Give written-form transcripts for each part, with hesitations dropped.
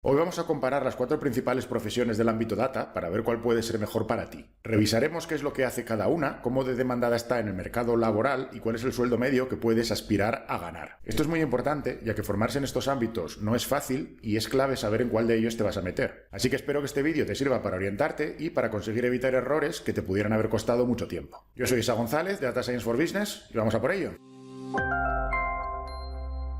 Hoy vamos a comparar las 4 principales profesiones del ámbito data para ver cuál puede ser mejor para ti. Revisaremos qué es lo que hace cada una, cómo de demandada está en el mercado laboral y cuál es el sueldo medio que puedes aspirar a ganar. Esto es muy importante, ya que formarse en estos ámbitos no es fácil y es clave saber en cuál de ellos te vas a meter. Así que espero que este vídeo te sirva para orientarte y para conseguir evitar errores que te pudieran haber costado mucho tiempo. Yo soy Isa González de Data Science for Business y vamos a por ello.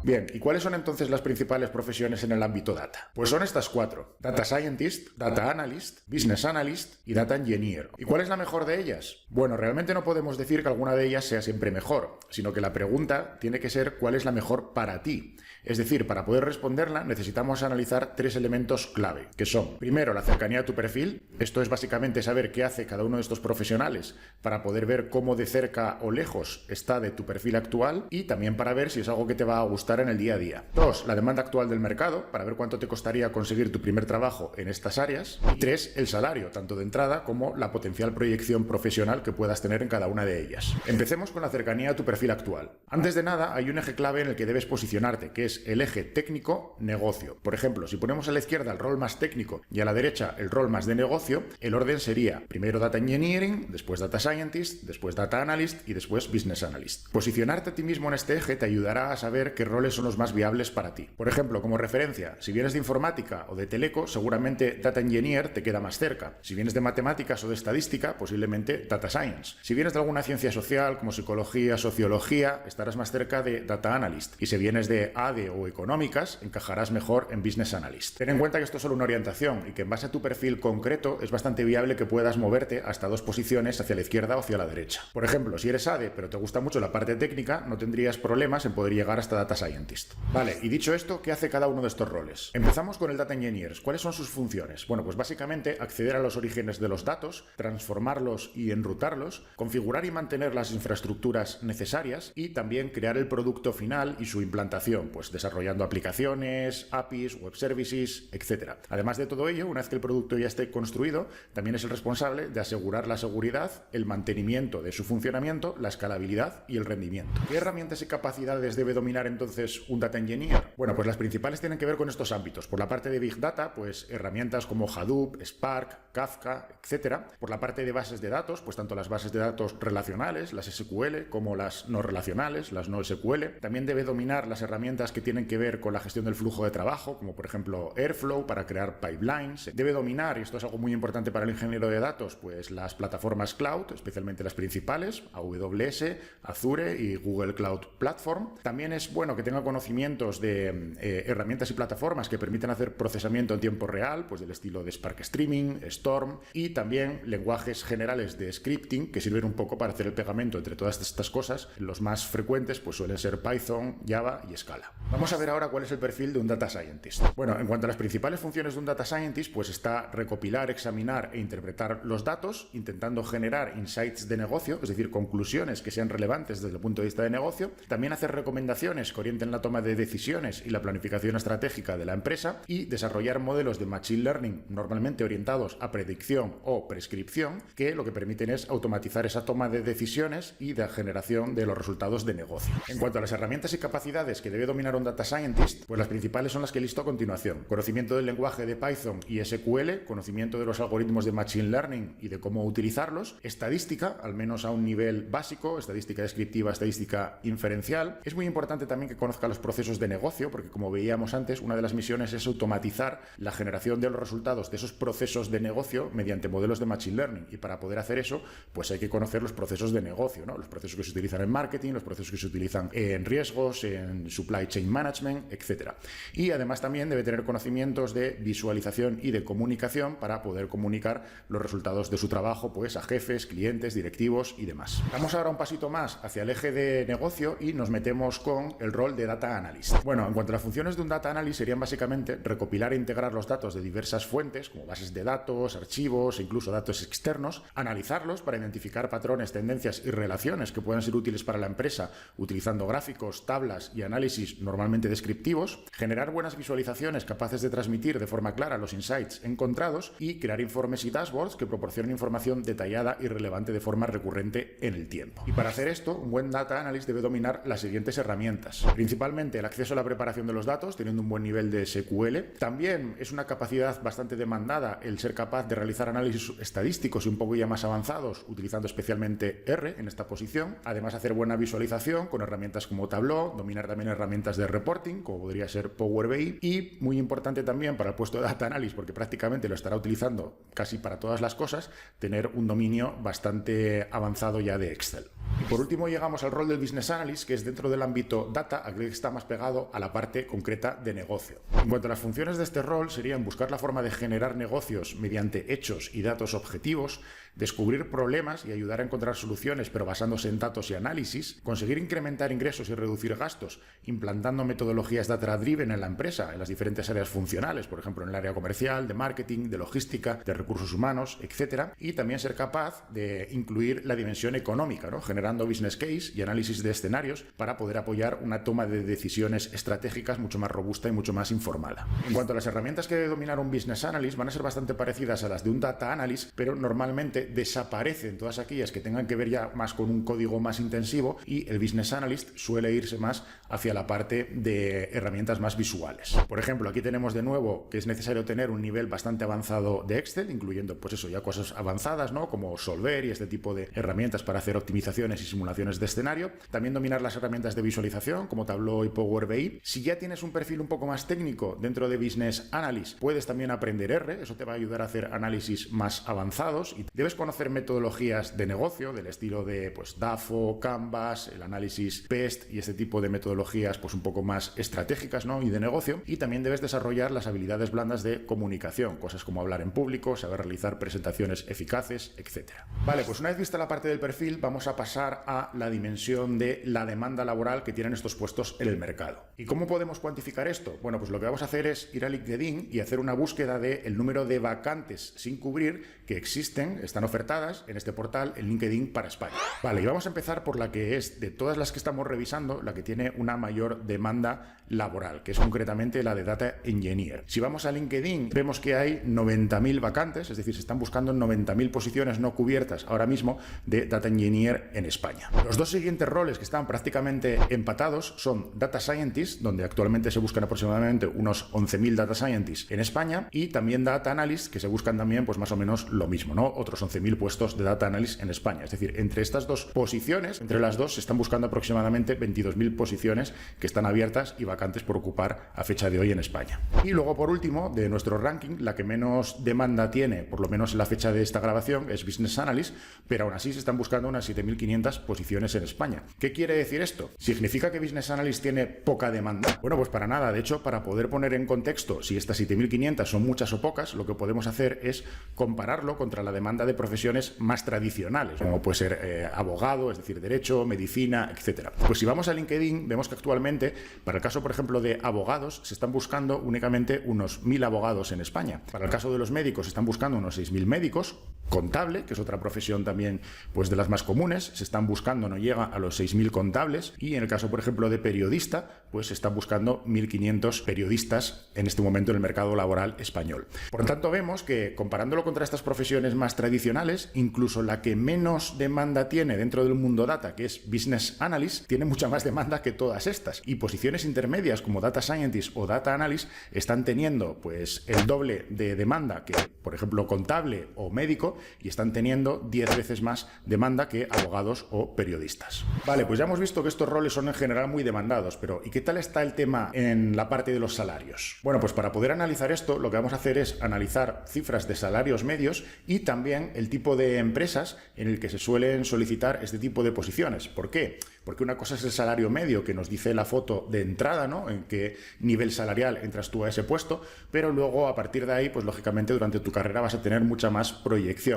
Bien, ¿y cuáles son entonces las principales profesiones en el ámbito data? Pues son estas 4: Data Scientist, Data Analyst, Business Analyst y Data Engineer. ¿Y cuál es la mejor de ellas? Bueno, realmente no podemos decir que alguna de ellas sea siempre mejor, sino que la pregunta tiene que ser ¿cuál es la mejor para ti? Es decir, para poder responderla necesitamos analizar 3 elementos clave, que son, primero, la cercanía a tu perfil. Esto es básicamente saber qué hace cada uno de estos profesionales para poder ver cómo de cerca o lejos está de tu perfil actual y también para ver si es algo que te va a gustar en el día a día. 2, la demanda actual del mercado, para ver cuánto te costaría conseguir tu primer trabajo en estas áreas. Y 3, el salario, tanto de entrada como la potencial proyección profesional que puedas tener en cada una de ellas. Empecemos con la cercanía a tu perfil actual. Antes de nada, hay un eje clave en el que debes posicionarte, que es el eje técnico-negocio. Por ejemplo, si ponemos a la izquierda el rol más técnico y a la derecha el rol más de negocio, el orden sería primero Data Engineering, después Data Scientist, después Data Analyst y después Business Analyst. Posicionarte a ti mismo en este eje te ayudará a saber qué roles son los más viables para ti. Por ejemplo, como referencia, si vienes de informática o de teleco, seguramente Data Engineer te queda más cerca. Si vienes de matemáticas o de estadística, posiblemente Data Science. Si vienes de alguna ciencia social como psicología, sociología, estarás más cerca de Data Analyst. Y si vienes de ADE o económicas, encajarás mejor en Business Analyst. Ten en cuenta que esto es solo una orientación y que en base a tu perfil concreto es bastante viable que puedas moverte hasta 2 posiciones hacia la izquierda o hacia la derecha. Por ejemplo, si eres ADE pero te gusta mucho la parte técnica, no tendrías problemas en poder llegar hasta Data Scientist. Vale, y dicho esto, ¿qué hace cada uno de estos roles? Empezamos con el Data Engineers. ¿Cuáles son sus funciones? Bueno, pues básicamente acceder a los orígenes de los datos, transformarlos y enrutarlos, configurar y mantener las infraestructuras necesarias y también crear el producto final y su implantación, pues desarrollando aplicaciones, APIs, web services, etc. Además de todo ello, una vez que el producto ya esté construido, también es el responsable de asegurar la seguridad, el mantenimiento de su funcionamiento, la escalabilidad y el rendimiento. ¿Qué herramientas y capacidades debe dominar entonces un Data Engineer? Bueno, pues las principales tienen que ver con estos ámbitos. Por la parte de Big Data, pues herramientas como Hadoop, Spark, Kafka, etc. Por la parte de bases de datos, pues tanto las bases de datos relacionales, las SQL, como las no relacionales, las no SQL. También debe dominar las herramientas que tienen que ver con la gestión del flujo de trabajo, como por ejemplo Airflow para crear pipelines. Debe dominar, y esto es algo muy importante para el ingeniero de datos, pues las plataformas cloud, especialmente las principales, AWS, Azure y Google Cloud Platform. También es bueno que tenga conocimientos de herramientas y plataformas que permiten hacer procesamiento en tiempo real, pues del estilo de Spark Streaming, Storm, y también lenguajes generales de scripting que sirven un poco para hacer el pegamento entre todas estas cosas. Los más frecuentes pues suelen ser Python, Java y Scala. Vamos a ver ahora cuál es el perfil de un Data Scientist. Bueno, en cuanto a las principales funciones de un Data Scientist, pues está recopilar, examinar e interpretar los datos, intentando generar insights de negocio, es decir, conclusiones que sean relevantes desde el punto de vista de negocio. También hacer recomendaciones que orienten la toma de decisiones y la planificación estratégica de la empresa y desarrollar modelos de Machine Learning normalmente orientados a predicción o prescripción, que lo que permiten es automatizar esa toma de decisiones y la generación de los resultados de negocio. En cuanto a las herramientas y capacidades que debe dominar un Data Scientist, pues las principales son las que listo a continuación. Conocimiento del lenguaje de Python y SQL, conocimiento de los algoritmos de Machine Learning y de cómo utilizarlos, estadística, al menos a un nivel básico, estadística descriptiva, estadística inferencial. Es muy importante también que conozca los procesos de negocio, porque como veíamos antes, una de las misiones es automatizar la generación de los resultados de esos procesos de negocio mediante modelos de Machine Learning. Y para poder hacer eso, pues hay que conocer los procesos de negocio, ¿no? Los procesos que se utilizan en marketing, los procesos que se utilizan en riesgos, en supply chain management, etc. Y además también debe tener conocimientos de visualización y de comunicación para poder comunicar los resultados de su trabajo pues a jefes, clientes, directivos y demás. Vamos ahora un pasito más hacia el eje de negocio y nos metemos con el rol de Data Analyst. Bueno, en cuanto a las funciones de un Data Analyst serían básicamente recopilar e integrar los datos de diversas fuentes, como bases de datos, archivos e incluso datos externos, analizarlos para identificar patrones, tendencias y relaciones que puedan ser útiles para la empresa, utilizando gráficos, tablas y análisis normalmente normalmente descriptivos, generar buenas visualizaciones capaces de transmitir de forma clara los insights encontrados y crear informes y dashboards que proporcionen información detallada y relevante de forma recurrente en el tiempo. Y para hacer esto, un buen data analyst debe dominar las siguientes herramientas. Principalmente el acceso a la preparación de los datos, teniendo un buen nivel de SQL. También es una capacidad bastante demandada el ser capaz de realizar análisis estadísticos y un poco ya más avanzados, utilizando especialmente R en esta posición. Además, hacer buena visualización con herramientas como Tableau, dominar también herramientas de reporting, como podría ser Power BI, y muy importante también para el puesto de data analyst, porque prácticamente lo estará utilizando casi para todas las cosas, tener un dominio bastante avanzado ya de Excel. Y por último llegamos al rol del Business Analyst, que es dentro del ámbito data, aquel que está más pegado a la parte concreta de negocio. En cuanto a las funciones de este rol, serían buscar la forma de generar negocios mediante hechos y datos objetivos, descubrir problemas y ayudar a encontrar soluciones, pero basándose en datos y análisis, conseguir incrementar ingresos y reducir gastos, implantando metodologías data-driven en la empresa, en las diferentes áreas funcionales, por ejemplo, en el área comercial, de marketing, de logística, de recursos humanos, etc. Y también ser capaz de incluir la dimensión económica, ¿no? Generando business case y análisis de escenarios para poder apoyar una toma de decisiones estratégicas mucho más robusta y mucho más informada. En cuanto a las herramientas que debe dominar un business analyst, van a ser bastante parecidas a las de un data analyst, pero normalmente desaparecen todas aquellas que tengan que ver ya más con un código más intensivo, y el business analyst suele irse más hacia la parte de herramientas más visuales. Por ejemplo, aquí tenemos de nuevo que es necesario tener un nivel bastante avanzado de Excel, incluyendo pues eso, ya cosas avanzadas, ¿no? Como Solver y este tipo de herramientas para hacer optimizaciones y simulaciones de escenario. También dominar las herramientas de visualización como Tableau y Power BI. Si ya tienes un perfil un poco más técnico dentro de Business Analyst, puedes también aprender R, eso te va a ayudar a hacer análisis más avanzados, y debes conocer metodologías de negocio del estilo de pues DAFO, Canvas, el análisis PEST y este tipo de metodologías pues un poco más estratégicas, ¿no? Y de negocio. Y también debes desarrollar las habilidades blandas de comunicación, cosas como hablar en público, saber realizar presentaciones eficaces, etc. Vale, pues una vez vista la parte del perfil, vamos a pasar a la dimensión de la demanda laboral que tienen estos puestos en el mercado. ¿Y cómo podemos cuantificar esto? Bueno, pues lo que vamos a hacer es ir a LinkedIn y hacer una búsqueda del número de vacantes sin cubrir que existen, están ofertadas en este portal en LinkedIn para España. Vale, y vamos a empezar por la que es, de todas las que estamos revisando, la que tiene una mayor demanda laboral, que es concretamente la de Data Engineer. Si vamos a LinkedIn, vemos que hay 90.000 vacantes, es decir, se están buscando 90.000 posiciones no cubiertas ahora mismo de Data Engineer en España. Los dos siguientes roles que están prácticamente empatados son Data Scientist, donde actualmente se buscan aproximadamente unos 11.000 Data Scientists en España, y también Data Analyst, que se buscan también pues más o menos lo mismo, ¿no? Otros 11.000 puestos de Data Analyst en España. Es decir, entre estas dos posiciones, entre las dos, se están buscando aproximadamente 22.000 posiciones que están abiertas y vacantes por ocupar a fecha de hoy en España. Y luego, por último, de nuestro ranking, la que menos demanda tiene, por lo menos en la fecha de esta grabación, es Business Analyst, pero aún así se están buscando unas 7.500 posiciones en España. ¿Qué quiere decir esto? ¿Significa que Business Analyst tiene poca demanda? Bueno, pues para nada. De hecho, para poder poner en contexto si estas 7.500 son muchas o pocas, lo que podemos hacer es compararlo contra la demanda de profesiones más tradicionales, como puede ser abogado, es decir, derecho, medicina, etc. Pues si vamos a LinkedIn, vemos que actualmente, para el caso, por ejemplo, de abogados, se están buscando únicamente unos 1.000 abogados en España. Para el caso de los médicos, se están buscando unos 6.000 médicos. Contable, que es otra profesión también pues de las más comunes, se están buscando, no llega a los 6.000 contables, y en el caso, por ejemplo, de periodista, pues se están buscando 1.500 periodistas en este momento en el mercado laboral español. Por lo tanto, vemos que comparándolo contra estas profesiones más tradicionales, incluso la que menos demanda tiene dentro del mundo data, que es Business Analyst, tiene mucha más demanda que todas estas, y posiciones intermedias como Data Scientist o Data Analyst están teniendo pues el doble de demanda que, por ejemplo, contable o médico, y están teniendo 10 veces más demanda que abogados o periodistas. Vale, pues ya hemos visto que estos roles son en general muy demandados, pero ¿y qué tal está el tema en la parte de los salarios? Bueno, pues para poder analizar esto, lo que vamos a hacer es analizar cifras de salarios medios y también el tipo de empresas en el que se suelen solicitar este tipo de posiciones. ¿Por qué? Porque una cosa es el salario medio, que nos dice la foto de entrada, ¿no? En qué nivel salarial entras tú a ese puesto, pero luego a partir de ahí, pues lógicamente durante tu carrera vas a tener mucha más proyección.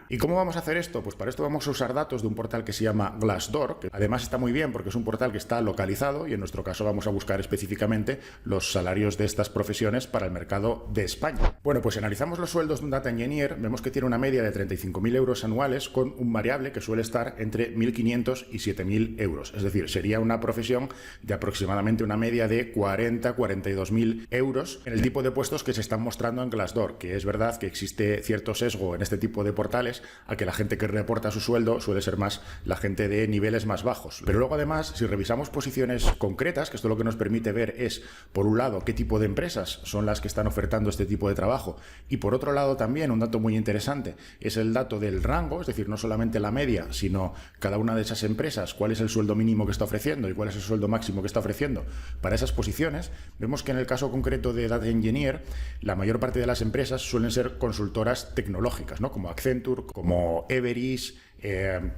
¿Y cómo vamos a hacer esto? Pues para esto vamos a usar datos de un portal que se llama Glassdoor, que además está muy bien porque es un portal que está localizado, y en nuestro caso vamos a buscar específicamente los salarios de estas profesiones para el mercado de España. Bueno, pues si analizamos los sueldos de un Data Engineer, vemos que tiene una media de 35.000 euros anuales con un variable que suele estar entre 1.500 y 7.000 euros. euros. Es decir, sería una profesión de aproximadamente una media de 40-42.000 euros en el tipo de puestos que se están mostrando en Glassdoor, que es verdad que existe cierto sesgo en este tipo de portales a que la gente que reporta su sueldo suele ser más la gente de niveles más bajos. Pero luego además, si revisamos posiciones concretas, que esto lo que nos permite ver es, por un lado, qué tipo de empresas son las que están ofertando este tipo de trabajo, y por otro lado también, un dato muy interesante, es el dato del rango, es decir, no solamente la media, sino cada una de esas empresas, cuál es el sueldo mínimo que está ofreciendo y cuál es el sueldo máximo que está ofreciendo para esas posiciones. Vemos que en el caso concreto de Data Engineer, la mayor parte de las empresas suelen ser consultoras tecnológicas, ¿no? Como Accenture, como Everis,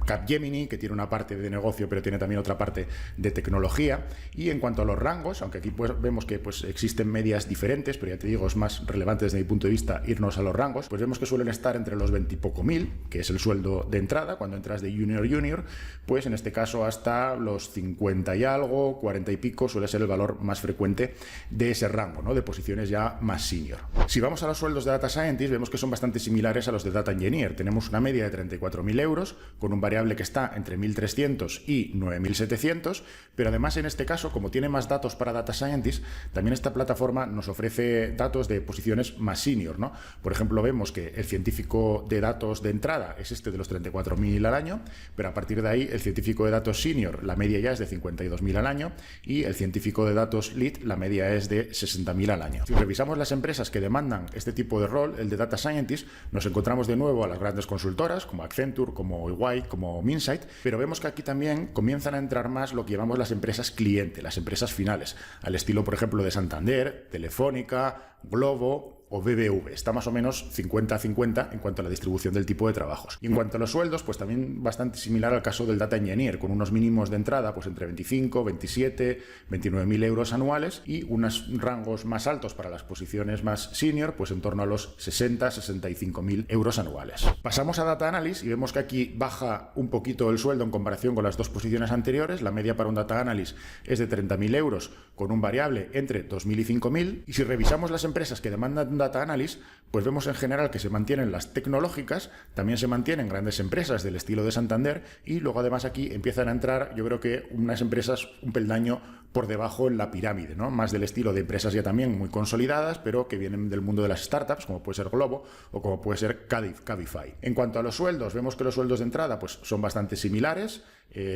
Capgemini, que tiene una parte de negocio pero tiene también otra parte de tecnología. Y en cuanto a los rangos, aunque aquí pues vemos que pues existen medias diferentes, pero ya te digo, es más relevante desde mi punto de vista irnos a los rangos, pues vemos que suelen estar entre los 20 y poco mil, que es el sueldo de entrada cuando entras de junior, pues en este caso hasta los 50 y algo, 40 y pico suele ser el valor más frecuente de ese rango, ¿no? De posiciones ya más senior. Si vamos a los sueldos de Data Scientist, vemos que son bastante similares a los de Data Engineer. Tenemos una media de 34.000 euros con un variable que está entre 1.300 y 9.700, pero además en este caso, como tiene más datos para Data Scientist, también esta plataforma nos ofrece datos de posiciones más senior, ¿no? Por ejemplo, vemos que el científico de datos de entrada es este de los 34.000 al año, pero a partir de ahí el científico de datos senior, la media ya es de 52.000 al año, y el científico de datos lead, la media es de 60.000 al año. Si revisamos las empresas que demandan este tipo de rol, el de Data Scientist, nos encontramos de nuevo a las grandes consultoras como Accenture, como EY, como Minsight, pero vemos que aquí también comienzan a entrar más lo que llamamos las empresas cliente, las empresas finales, al estilo, por ejemplo, de Santander, Telefónica, Globo o BBV. Está más o menos 50-50 en cuanto a la distribución del tipo de trabajos. Y en cuanto a los sueldos, pues también bastante similar al caso del Data Engineer, con unos mínimos de entrada pues entre 25, 27, 29.000 euros anuales y unos rangos más altos para las posiciones más senior, pues en torno a los 60, 65.000 euros anuales. Pasamos a Data Analyst y vemos que aquí baja un poquito el sueldo en comparación con las dos posiciones anteriores. La media para un Data Analyst es de 30.000 euros con un variable entre 2.000 y 5.000. Y si revisamos las empresas que demandan Data Analyst, pues vemos en general que se mantienen las tecnológicas, también se mantienen grandes empresas del estilo de Santander, y luego además aquí empiezan a entrar, yo creo que unas empresas un peldaño por debajo en la pirámide, ¿no? Más del estilo de empresas ya también muy consolidadas, pero que vienen del mundo de las startups, como puede ser Globo o como puede ser Cabify. En cuanto a los sueldos, vemos que los sueldos de entrada pues son bastante similares,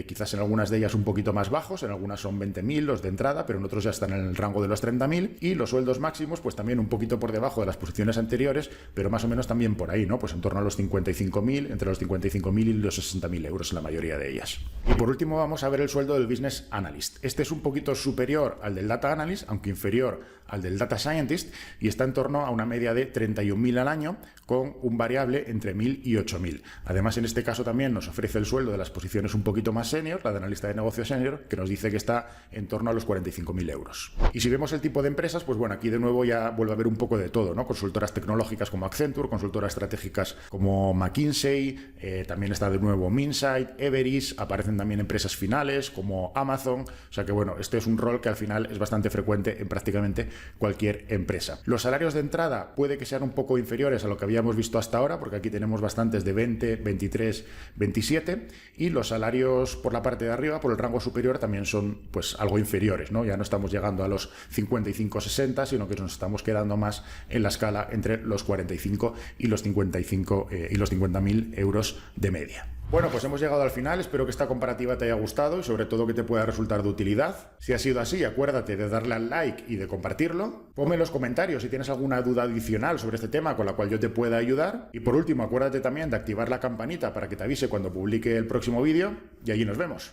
quizás en algunas de ellas un poquito más bajos, en algunas son 20.000 los de entrada, pero en otros ya están en el rango de los 30.000, y los sueldos máximos pues también un poquito por debajo de las posiciones anteriores, pero más o menos también por ahí, ¿no? Pues en torno a los 55.000, entre los 55.000 y los 60.000 euros en la mayoría de ellas. Y por último vamos a ver el sueldo del Business Analyst. Este es un poquito superior al del Data Analyst, aunque inferior al del Data Scientist, y está en torno a una media de 31.000 al año, con un variable entre 1.000 y 8.000. Además, en este caso también nos ofrece el sueldo de las posiciones un poquito más senior, la de analista de negocio senior, que nos dice que está en torno a los 45.000 euros. Y si vemos el tipo de empresas, pues bueno, aquí de nuevo ya vuelve a haber un poco de todo, ¿no? Consultoras tecnológicas como Accenture, consultoras estratégicas como McKinsey, también está de nuevo Minsight, Everis, aparecen también empresas finales como Amazon, o sea que bueno, este es un rol que al final es bastante frecuente en prácticamente cualquier empresa. Los salarios de entrada puede que sean un poco inferiores a lo que habíamos visto hasta ahora, porque aquí tenemos bastantes de 20, 23, 27, y los salarios por la parte de arriba, por el rango superior, también son pues algo inferiores, ¿no? Ya no estamos llegando a los 55, 60, sino que nos estamos quedando más en la escala entre los 45 y los 55 y los 50.000 euros de media. Bueno, pues hemos llegado al final, espero que esta comparativa te haya gustado y sobre todo que te pueda resultar de utilidad. Si ha sido así, acuérdate de darle al like y de compartirlo. Ponme en los comentarios si tienes alguna duda adicional sobre este tema con la cual yo te pueda ayudar. Y por último, acuérdate también de activar la campanita para que te avise cuando publique el próximo vídeo y allí nos vemos.